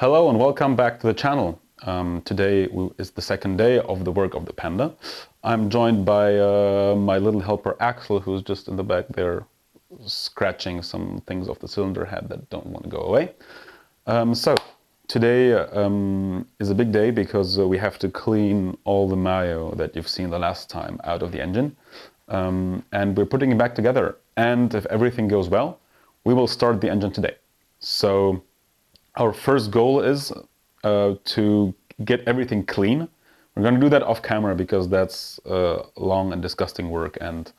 Hello and welcome back to the channel. Today is the second day of the work of the Panda. I'm joined by my little helper Axel, who's just in the back there scratching some things off the cylinder head that don't want to go away. So today is a big day because we have to clean all the mayo that you've seen the last time out of the engine. And we're putting it back together. And if everything goes well, we will start the engine today. So our first goal is to get everything clean. We're going to do that off camera because that's long and disgusting work and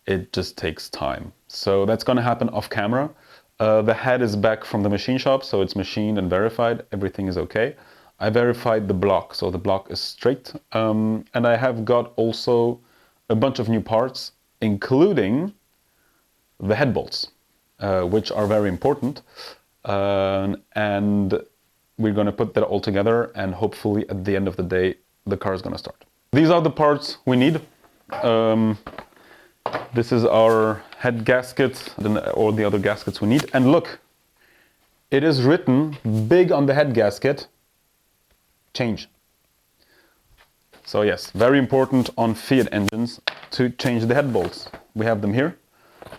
it just takes time. So that's going to happen off camera. The head is back from the machine shop, so it's machined and verified. Everything is okay. I verified the block, so the block is straight. And I have got also a bunch of new parts, including the head bolts, which are very important. And we're going to put that all together, and hopefully at the end of the day the car is going to start. These are the parts we need. This is our head gasket and all the other gaskets we need, and look, it is written big on the head gasket, change. So yes, very important on Fiat engines to change the head bolts. We have them here.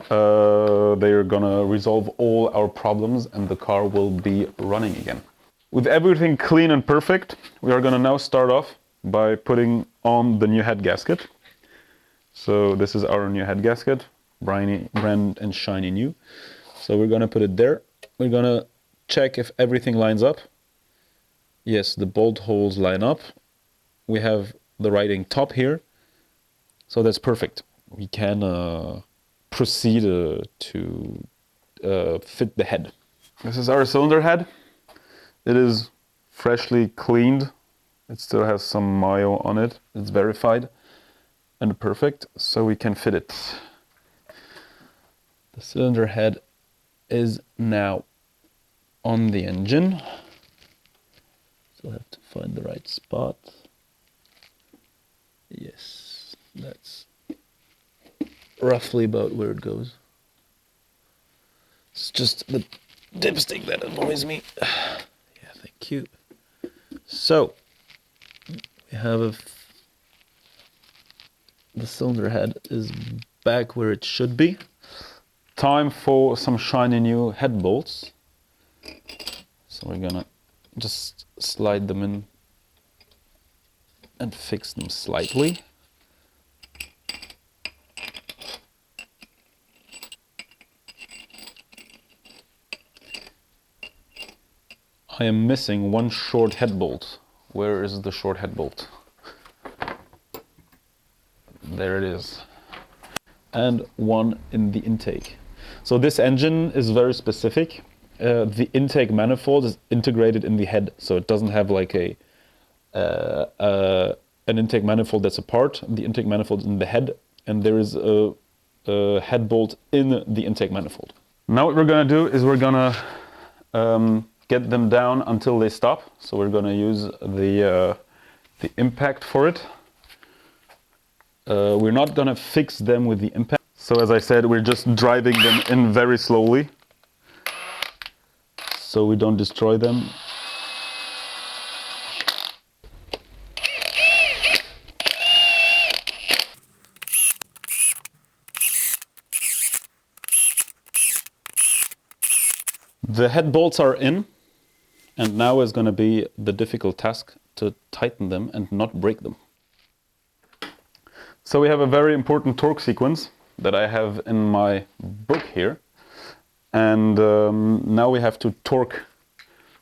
They're gonna resolve all our problems and the car will be running again. With everything clean and perfect, we are gonna now start off by putting on the new head gasket. So this is our new head gasket, brand and shiny new. So we're gonna put it there. We're gonna check if everything lines up. Yes, the bolt holes line up. We have the writing top here, so that's perfect. We can proceed to fit the head. This is our cylinder head. It is freshly cleaned. It still has some mayo on it. It's verified and perfect, so we can fit it. The cylinder head is now on the engine. Still have to find the right spot. Yes, that's roughly about where it goes. It's just the dipstick that annoys me. Yeah, thank you. So we have the cylinder head is back where it should be. Time for some shiny new head bolts. So we're gonna just slide them in and fix them slightly. I am missing one short head bolt. Where is the short head bolt? There it is. And one in the intake. So this engine is very specific. The intake manifold is integrated in the head, so it doesn't have like an intake manifold that's apart. The intake manifold is in the head, and there is a head bolt in the intake manifold. Now what we're gonna do is we're gonna get them down until they stop. So we're gonna use the impact for it. We're not gonna fix them with the impact. So as I said, we're just driving them in very slowly so we don't destroy them. The head bolts are in, and now is going to be the difficult task to tighten them and not break them. So we have a very important torque sequence that I have in my book here. And now we have to torque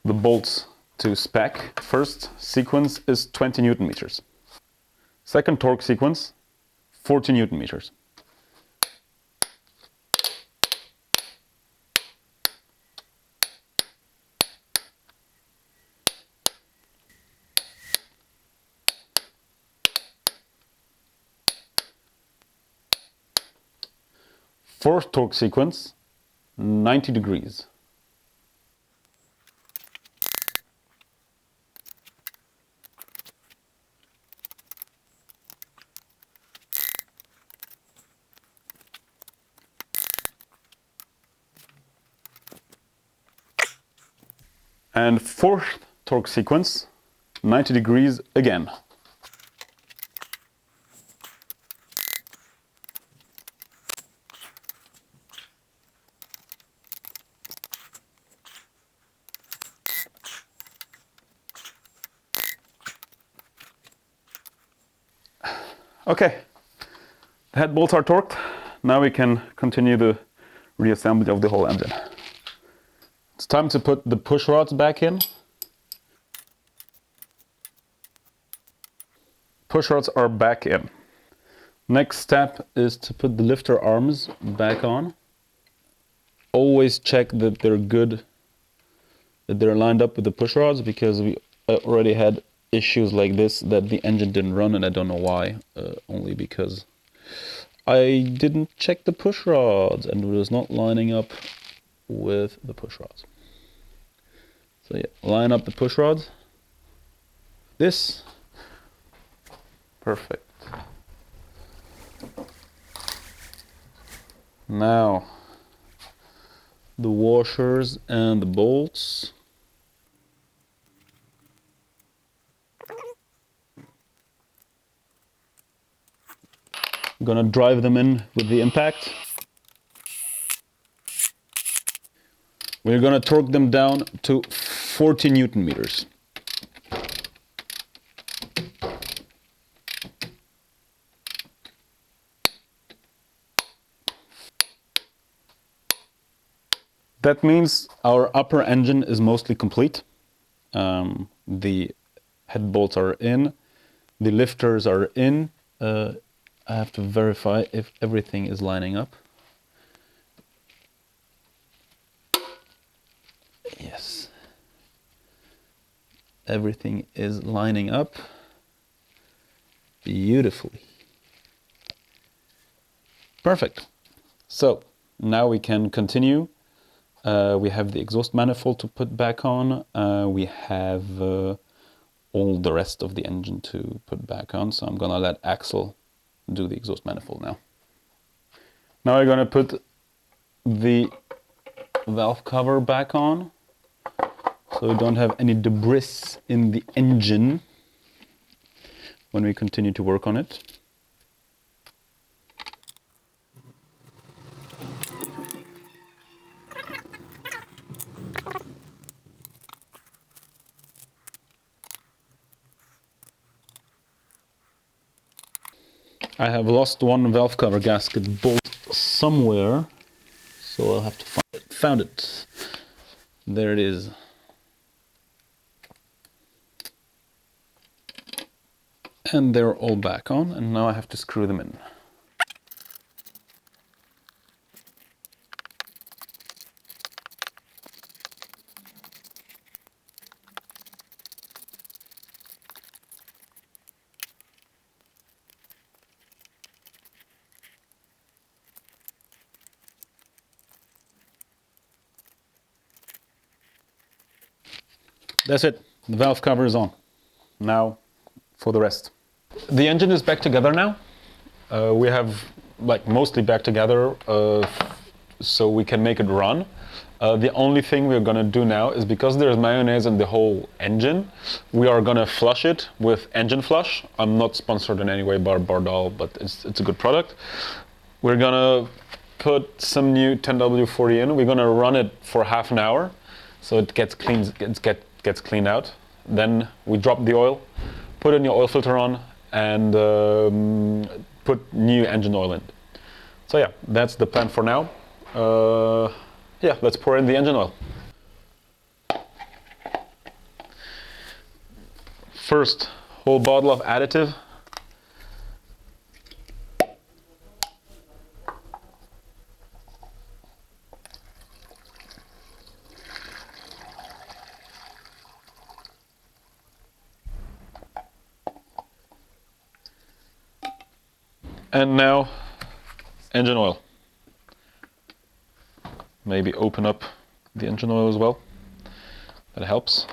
the bolts to spec. First sequence is 20 Newton meters. Second torque sequence, 40 Newton meters. Fourth torque sequence, 90 degrees. And fourth torque sequence, 90 degrees again. Okay, the head bolts are torqued. Now we can continue the reassembly of the whole engine. It's time to put the push rods back in. Push rods are back in. Next step is to put the lifter arms back on. Always check that they're good, that they're lined up with the push rods, because we already had issues like this, that the engine didn't run, and I don't know why, only because I didn't check the push rods and it was not lining up with the push rods. So yeah, line up the push rods. This, perfect. Now the washers and the bolts. I'm gonna drive them in with the impact. We're gonna torque them down to 40 Newton meters. That means our upper engine is mostly complete. The head bolts are in, the lifters are in. I have to verify if everything is lining up. Yes. Everything is lining up beautifully. Perfect. So now we can continue. We have the exhaust manifold to put back on. We have all the rest of the engine to put back on. So I'm gonna let Axel do the exhaust manifold now. Now we're gonna put the valve cover back on, so we don't have any debris in the engine when we continue to work on it. I have lost one valve cover gasket bolt somewhere, so I'll have to find it. Found it. There it is. And they're all back on, and now I have to screw them in. That's it. The valve cover is on. Now for the rest. The engine is back together now. We have mostly back together, so we can make it run. The only thing we're gonna do now is, because there's mayonnaise in the whole engine, we are gonna flush it with engine flush. I'm not sponsored in any way by Bardal, but it's a good product. We're gonna put some new 10W40 in. We're gonna run it for half an hour, so it gets cleaned out. Then we drop the oil, put a new oil filter on, and put new engine oil in. So yeah, that's the plan for now. Yeah, let's pour in the engine oil. First, whole bottle of additive. And now, engine oil. Maybe open up the engine oil as well. That helps.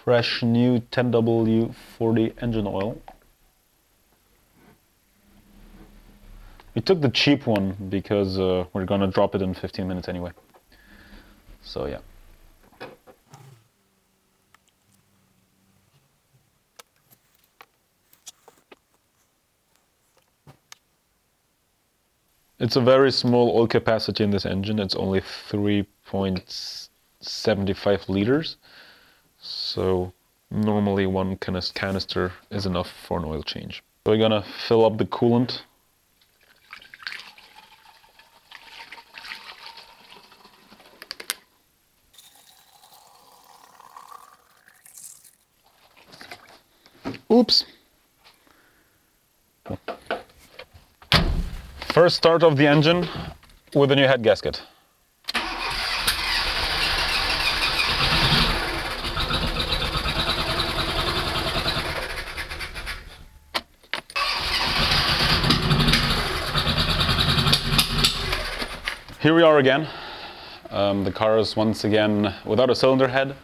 Fresh new 10W40 engine oil. We took the cheap one because we're gonna drop it in 15 minutes anyway. So yeah. It's a very small oil capacity in this engine. It's only 3.75 liters. So normally one canister is enough for an oil change. So we're gonna fill up the coolant. Oops. First start of the engine with a new head gasket. Here we are again. The car is once again without a cylinder head.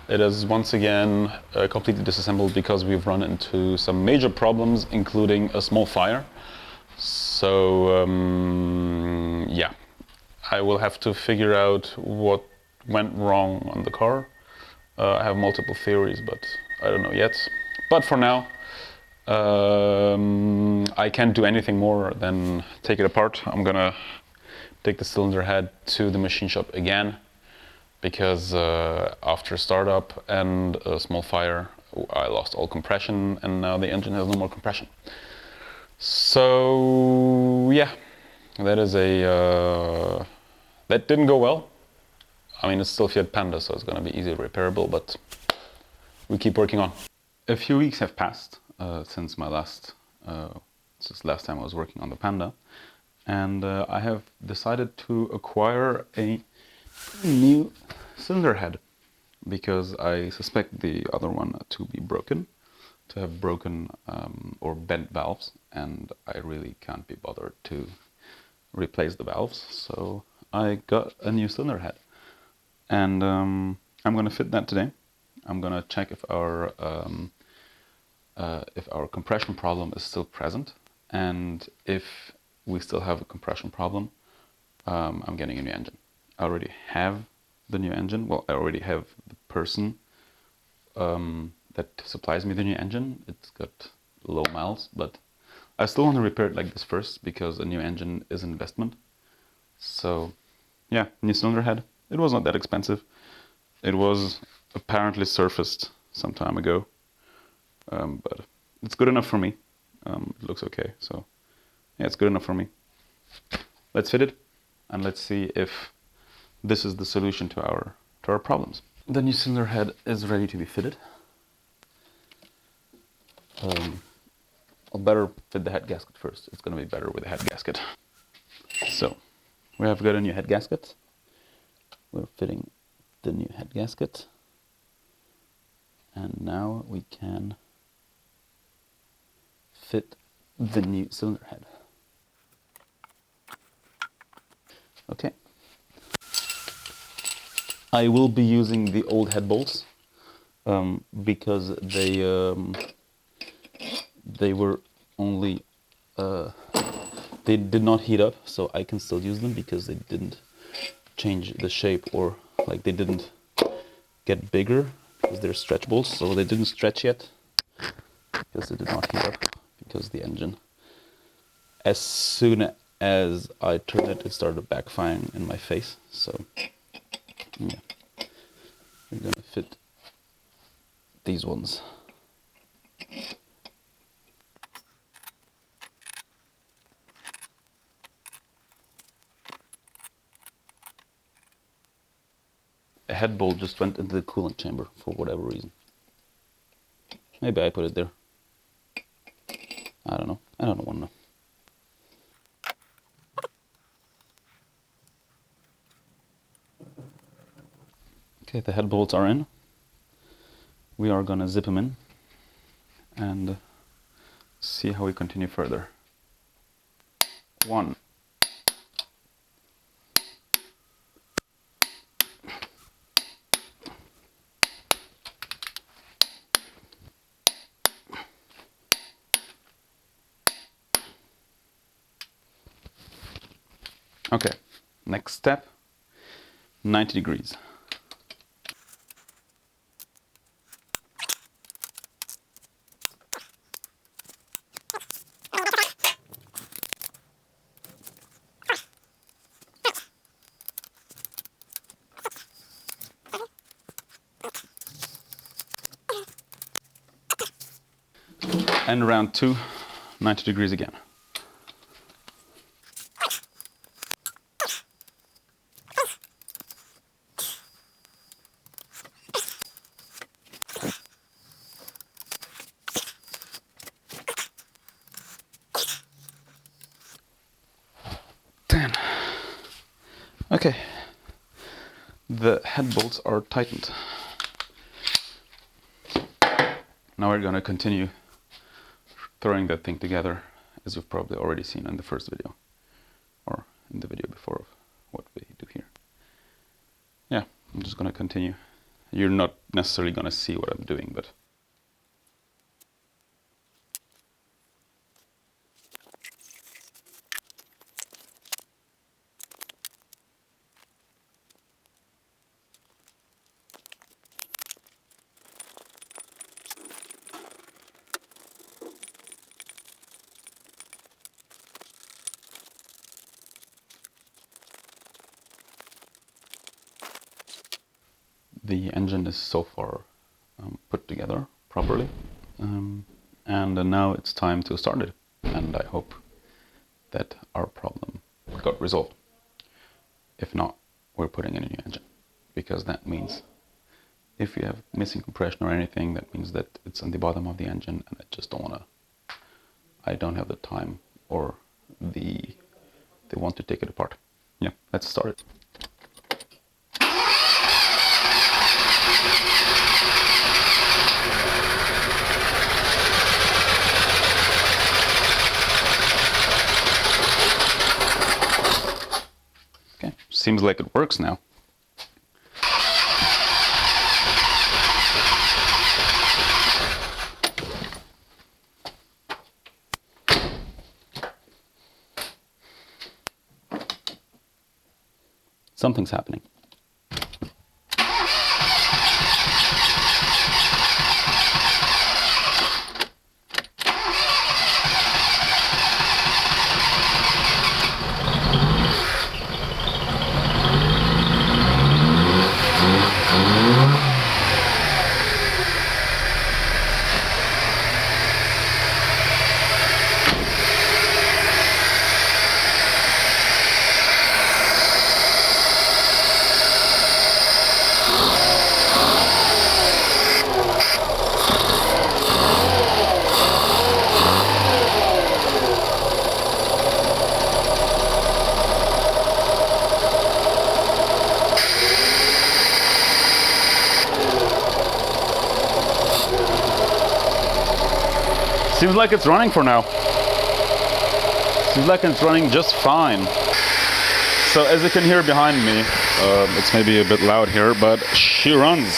It is once again completely disassembled because we've run into some major problems, including a small fire. So yeah, I will have to figure out what went wrong on the car. I have multiple theories, but I don't know yet. But for now, I can't do anything more than take it apart. I'm gonna take the cylinder head to the machine shop again, because after startup and a small fire, I lost all compression, and now the engine has no more compression. So yeah, that is that didn't go well. I mean, it's still Fiat Panda, so it's going to be easily repairable, but we keep working on. A few weeks have passed since last time I was working on the Panda, and I have decided to acquire a new cylinder head because I suspect the other one to be broken, to have broken or bent valves, and I really can't be bothered to replace the valves, so I got a new cylinder head, and I'm going to fit that today. I'm going to check if our compression problem is still present, and if we still have a compression problem, I'm getting a new engine. I already have the new engine. Well, I already have the person that supplies me the new engine. It's got low miles, but I still want to repair it like this first because a new engine is an investment. So yeah, new cylinder head. It was not that expensive. It was apparently surfaced some time ago, but it's good enough for me. It looks okay, so yeah, it's good enough for me. Let's fit it, and let's see if this is the solution to our problems. The new cylinder head is ready to be fitted. I'll better fit the head gasket first. It's going to be better with the head gasket. So we have got a new head gasket. We're fitting the new head gasket, and now we can fit the new cylinder head. Okay. I will be using the old head bolts because they were only they did not heat up, so I can still use them because they didn't change the shape, or like they didn't get bigger because they're stretch bolts, so they didn't stretch yet because they did not heat up, because the engine, as soon as I turned it, it started backfiring in my face. So yeah, we're gonna fit these ones. A head bolt just went into the coolant chamber for whatever reason. Maybe I put it there. I don't know. I don't want to know. Okay, the head bolts are in. We are gonna zip them in and see how we continue further. 1. Okay, next step, 90 degrees. And round 2, 90 degrees again. Okay, the head bolts are tightened. Now we're going to continue throwing that thing together, as you've probably already seen in the first video, or in the video before of what we do here. Yeah, I'm just going to continue. You're not necessarily going to see what I'm doing, but the engine is so far put together properly, and now it's time to start it, and I hope that our problem got resolved. If not, we're putting in a new engine, because that means if you have missing compression or anything, that means that it's on the bottom of the engine, and I just don't want to, I don't have the time or the want to take it apart. Yeah, let's start it. Okay, seems like it works now. Something's happening. Seems like it's running for now. Seems like it's running just fine. So as you can hear behind me, it's maybe a bit loud here, but she runs.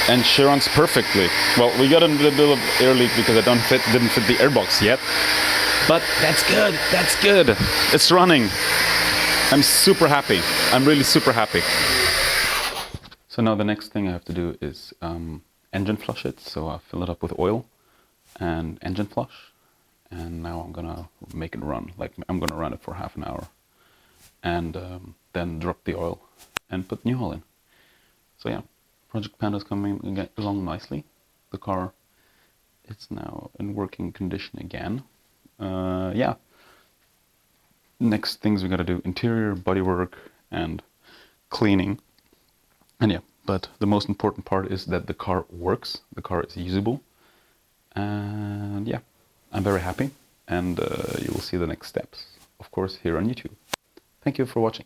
And she runs perfectly. Well, we got a little bit early because I didn't fit the airbox yet. But that's good, that's good. It's running. I'm super happy. I'm really super happy. So now the next thing I have to do is engine flush it. So I fill it up with oil and engine flush, and now I'm gonna make it run. Like, I'm gonna run it for half an hour, and then drop the oil and put new oil in. So yeah, Project Panda is coming along nicely. The car is now in working condition again. Yeah, next things we gotta do: interior, bodywork, and cleaning. And yeah, but the most important part is that the car works. The car is usable. And yeah, I'm very happy, and you will see the next steps, of course, here on YouTube. Thank you for watching.